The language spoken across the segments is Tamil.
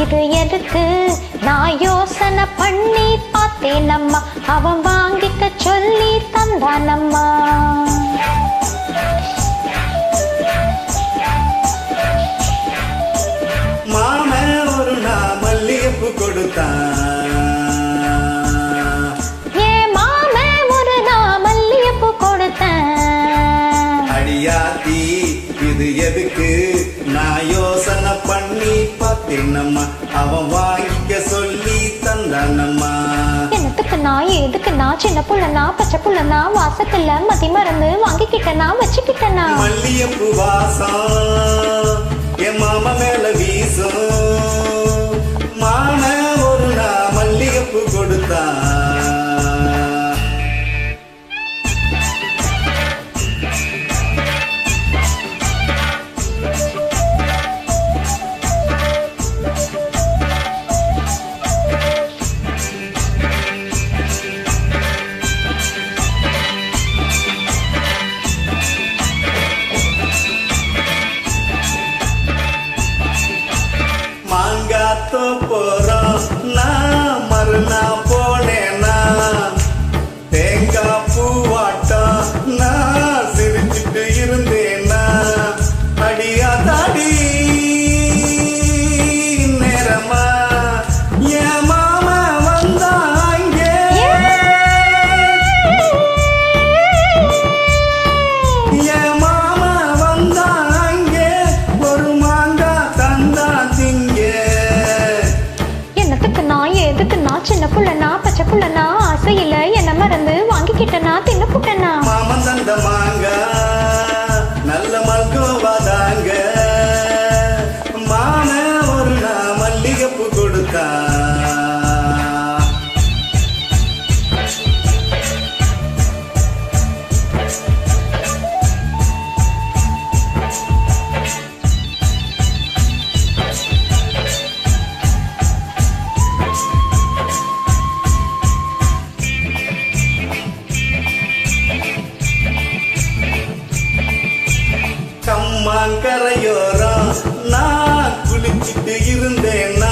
இது எதுக்கு நான் யோசனை பண்ணி பார்த்தேனம்மா, அவன் வாங்கிக்க சொல்லி தந்தானம்மா. மாமன் ஒரு நாள் மல்லிகைப்பூ கொடுத்தான். ஏன் மாமன் ஒரு நாள் மல்லிகைப்பூ கொடுத்தேன். அடியாத்தி இது எதுக்கு நான் யோசனை பண்ணி பார்த்தேனம்மா, அவன் வாங்கிக்க சொல்லி தந்தானம்மா. என்னத்துக்கு நான் எதுக்கு நான் சின்ன புள்ளனா பச்சை புள்ளனா வாசத்துல மதி மருந்து வாங்கிக்கிட்டனா வச்சுக்கிட்டனா. மல்லிகைப்பூ வாசம் என் மாமா மேல வீசும். மாமன் ஒரு நாள் மல்லிகைப்பூ கொடுத்தான். மாங்காத்தோ போறோம் நான் மறுநா போனேனா, தேங்காய் பூவாட்டம் நான் சிரிச்சுட்டு இருந்தேனா. அடியாதாடி நேரமா என் மாமா வந்தாங்க. என் மாமா வந்தாங்க ஒரு மாங்கா தந்தா திங்க. எதுக்கு நான் சின்ன புள்ளனா பச்சை புள்ளனா ஆசையில என்ன மறந்து வாங்கிக்கிட்டனா தின்னு புட்டனா. மாமன் தந்த மாங்கா நல்ல மல்கோவாதாங்க. மாமன் ஒரு நாள் மல்லிகைப்பூ கொடுத்தா. கம்மாங்கரையோரம் நான் குளிச்சுட்டு இருந்தேன்னா,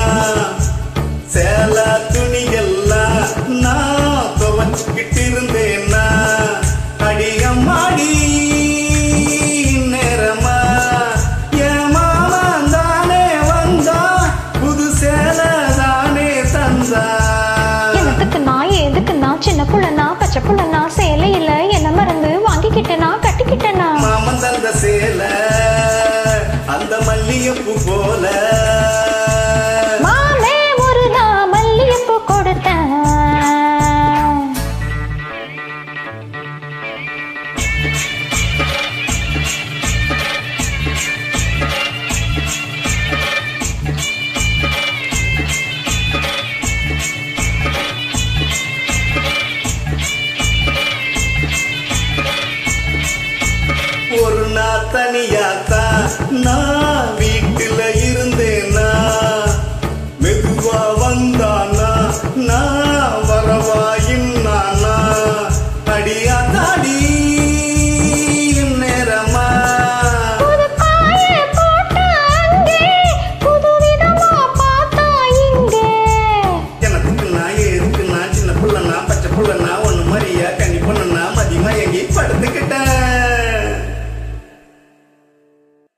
சேல துணியெல்லாம் நான் துவச்சுக்கிட்டு இருந்தேன்னா. அடியம்மாடி நேரமா என் மாமா தானே வந்தா, புது சேல தானே தந்தா. எதுக்கு நான் சின்ன புள்ளனா பச்சை புள்ளனா சேலையில என்ன மறந்து வாங்கிக்கிட்டனா கட்டிக்கிட்டனா. மாமன் தந்த சேல அந்த மல்லிகைப்பூ போல. மாமே ஒரு நாள் மல்லிகைப்பூ கொடுத்தேன். ஒரு நாள் தனியாத்தான் நான்